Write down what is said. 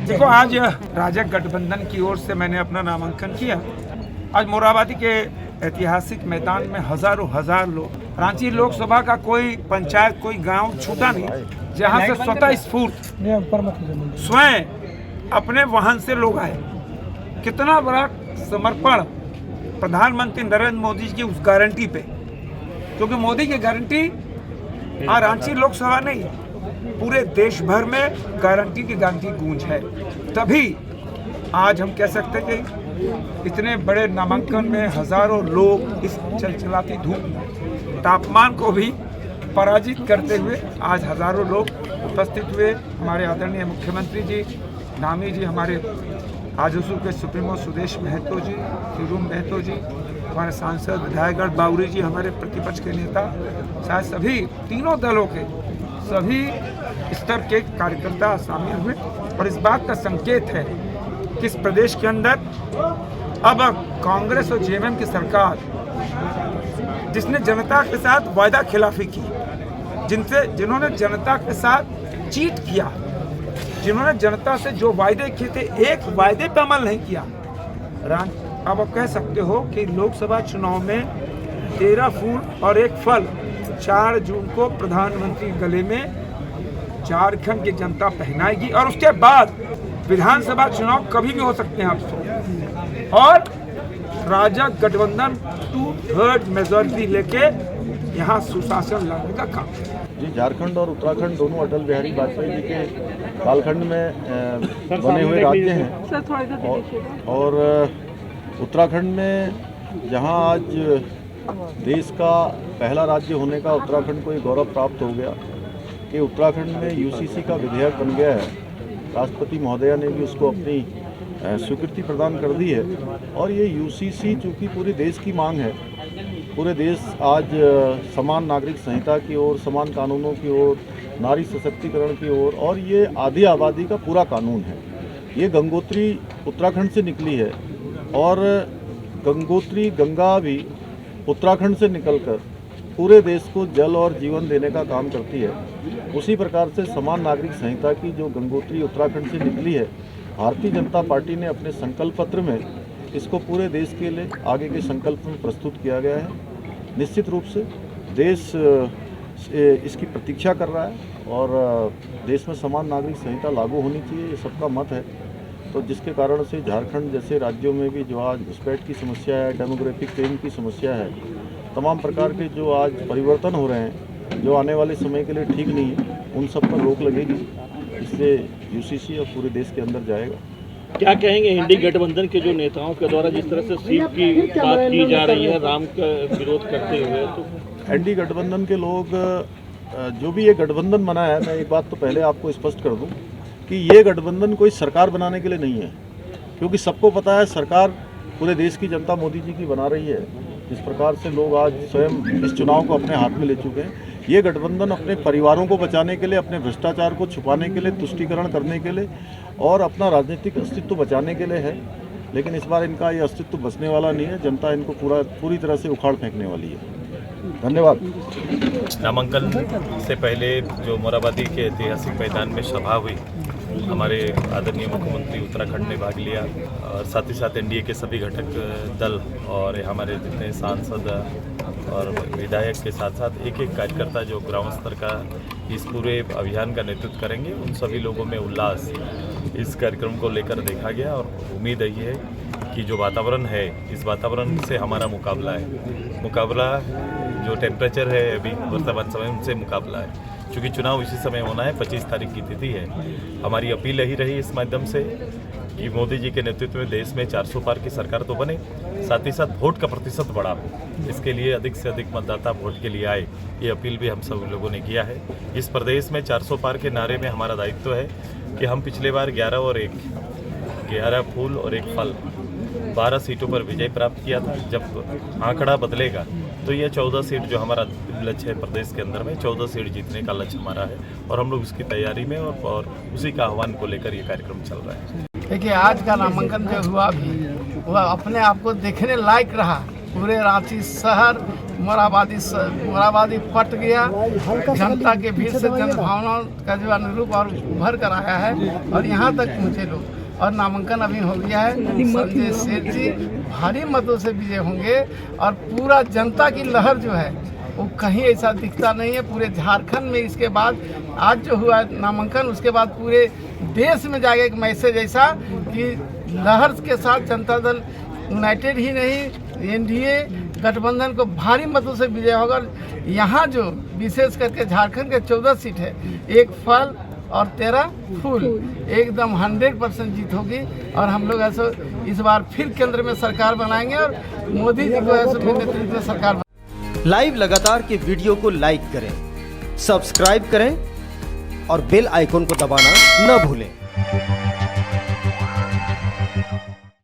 देखो, आज राजग गठबंधन की ओर से मैंने अपना नामांकन किया। आज मोराबादी के ऐतिहासिक मैदान में हजार लोग, रांची लोकसभा का कोई पंचायत, कोई गांव छूटा नहीं जहां से स्वतः स्फूर्त स्वयं अपने वाहन से लोग आए। कितना बड़ा समर्पण प्रधानमंत्री नरेंद्र मोदी जी की उस गारंटी पे, क्योंकि मोदी की गारंटी आज रांची लोकसभा नहीं, पूरे देश भर में गारंटी की गारंटी गूंज है। तभी आज हम कह सकते हैं कि इतने बड़े नामांकन में हजारों लोग इस चलचलाती धूप तापमान को भी पराजित करते हुए आज हजारों लोग उपस्थित हुए। हमारे आदरणीय मुख्यमंत्री जी, नामी जी, हमारे आजसू के सुप्रीमो सुदेश महतो जी, तिरुम महतो जी, हमारे सांसद विधायकगढ़ बाउरी जी, हमारे प्रतिपक्ष के नेता, शायद सभी तीनों दलों के सभी स्तर के कार्यकर्ता शामिल हुए। और इस बात का संकेत है कि इस प्रदेश के अंदर अब कांग्रेस और जेएमएम की सरकार, जिसने जनता के साथ वायदा खिलाफी की, जिन्होंने जनता के साथ चीट किया, जिन्होंने जनता से जो वायदे किए थे, एक वायदे पर अमल नहीं किया। अब आप कह सकते हो कि लोकसभा चुनाव में 13 फूल और 1 फल 4 जून को प्रधानमंत्री गले में झारखंड की जनता पहनाएगी। और उसके बाद विधानसभा चुनाव कभी भी हो सकते हैं आपसे, और राजग गठबंधन 2/3 मेजॉरिटी लेके यहाँ सुशासन लाने का काम है। जी, झारखंड और उत्तराखंड दोनों अटल बिहारी वाजपेयी जी के कालखंड में बने हुए राज्य हैं। और उत्तराखंड में जहां आज देश का पहला राज्य होने का उत्तराखंड को ये गौरव प्राप्त हो गया कि उत्तराखंड में यूसीसी का विधेयक बन गया है। राष्ट्रपति महोदया ने भी उसको अपनी स्वीकृति प्रदान कर दी है। और ये यूसीसी चूँकि पूरे देश की मांग है, पूरे देश आज समान नागरिक संहिता की ओर, समान कानूनों की ओर, नारी सशक्तिकरण की ओर, और ये आधी आबादी का पूरा कानून है। ये गंगोत्री उत्तराखंड से निकली है और गंगोत्री गंगा भी उत्तराखंड से निकलकर पूरे देश को जल और जीवन देने का काम करती है। उसी प्रकार से समान नागरिक संहिता की जो गंगोत्री उत्तराखंड से निकली है, भारतीय जनता पार्टी ने अपने संकल्प पत्र में इसको पूरे देश के लिए आगे के संकल्प में प्रस्तुत किया गया है। निश्चित रूप से देश इसकी प्रतीक्षा कर रहा है और देश में समान नागरिक संहिता लागू होनी चाहिए, ये सबका मत है। तो जिसके कारण से झारखंड जैसे राज्यों में भी जो आज घुसपैठ की समस्या है, डेमोग्राफिक चेंज की समस्या है, तमाम प्रकार के जो आज परिवर्तन हो रहे हैं जो आने वाले समय के लिए ठीक नहीं है, उन सब पर रोक लगेगी। इससे यूसीसी और पूरे देश के अंदर जाएगा। क्या कहेंगे एनडीए गठबंधन के जो नेताओं के द्वारा जिस तरह से सीट की बात की जा रही है राम का विरोध करते हुए? तो एनडीए गठबंधन के लोग जो भी ये गठबंधन बना है, मैं एक बात तो पहले आपको स्पष्ट कर दूं कि ये गठबंधन कोई सरकार बनाने के लिए नहीं है, क्योंकि सबको पता है सरकार पूरे देश की जनता मोदी जी की बना रही है। जिस प्रकार से लोग आज स्वयं इस चुनाव को अपने हाथ में ले चुके हैं, ये गठबंधन अपने परिवारों को बचाने के लिए, अपने भ्रष्टाचार को छुपाने के लिए, तुष्टीकरण करने के लिए और अपना राजनीतिक अस्तित्व बचाने के लिए है। लेकिन इस बार इनका ये अस्तित्व बचने वाला नहीं है, जनता इनको पूरी तरह से उखाड़ फेंकने वाली है। धन्यवाद। नामांकन से पहले जो मोराबादी के ऐतिहासिक मैदान में सभा हुई, हमारे आदरणीय मुख्यमंत्री उत्तराखंड ने भाग लिया और साथ ही साथ एनडीए के सभी घटक दल और हमारे जितने सांसद और विधायक के साथ साथ एक कार्यकर्ता जो ग्राउंड स्तर का इस पूरे अभियान का नेतृत्व करेंगे, उन सभी लोगों में उल्लास इस कार्यक्रम को लेकर देखा गया। और उम्मीद यही है कि जो वातावरण है, इस वातावरण से हमारा मुकाबला जो टेम्परेचर है अभी वर्तमान समय उनसे मुकाबला है। चूँकि चुनाव इसी समय होना है, 25 तारीख की तिथि है। हमारी अपील यही रही इस माध्यम से कि मोदी जी के नेतृत्व में देश में 400 पार की सरकार तो बने, साथ ही साथ वोट का प्रतिशत बढ़ा हो। इसके लिए अधिक से अधिक मतदाता वोट के लिए आए, ये अपील भी हम सब लोगों ने किया है। इस प्रदेश में 400 पार के नारे में हमारा दायित्व है कि हम पिछले बार 11 फूल और 1 फल 12 सीटों पर विजय प्राप्त किया था। जब आंकड़ा बदलेगा तो ये 14 सीट जो हमारा लक्ष्य है प्रदेश के अंदर में, 14 सीट जीतने का लक्ष्य हमारा है और हम लोग उसकी तैयारी में और उसी का आह्वान को लेकर ये कार्यक्रम चल रहा है। देखिए, आज का नामांकन जो हुआ भी वह अपने आप को देखने लायक रहा। पूरे रांची शहर मोराबादी पट गया। जनता के भीड़ से जनभावना का जो अनुरूप और उभर कर आया है और यहाँ तक पहुँचे लोग। और नामांकन अभी हो गया है। संजय सेठ जी भारी मतों से विजय होंगे और पूरा जनता की लहर जो है वो कहीं ऐसा दिखता नहीं है पूरे झारखंड में। इसके बाद आज जो हुआ नामांकन, उसके बाद पूरे देश में जाएगा एक मैसेज ऐसा कि लहर के साथ जनता दल यूनाइटेड ही नहीं, एनडीए गठबंधन को भारी मतों से विजय होगा। यहाँ जो विशेष करके झारखंड के 14 सीट है, एक फल और 13 फूल, एकदम 100% जीत होगी। और हम लोग ऐसे इस बार फिर केंद्र में सरकार बनाएंगे और मोदी जी को ऐसे नेतृत्व में सरकार। लाइव लगातार के वीडियो को लाइक करें, सब्सक्राइब करें और बेल आइकन को दबाना न भूलें।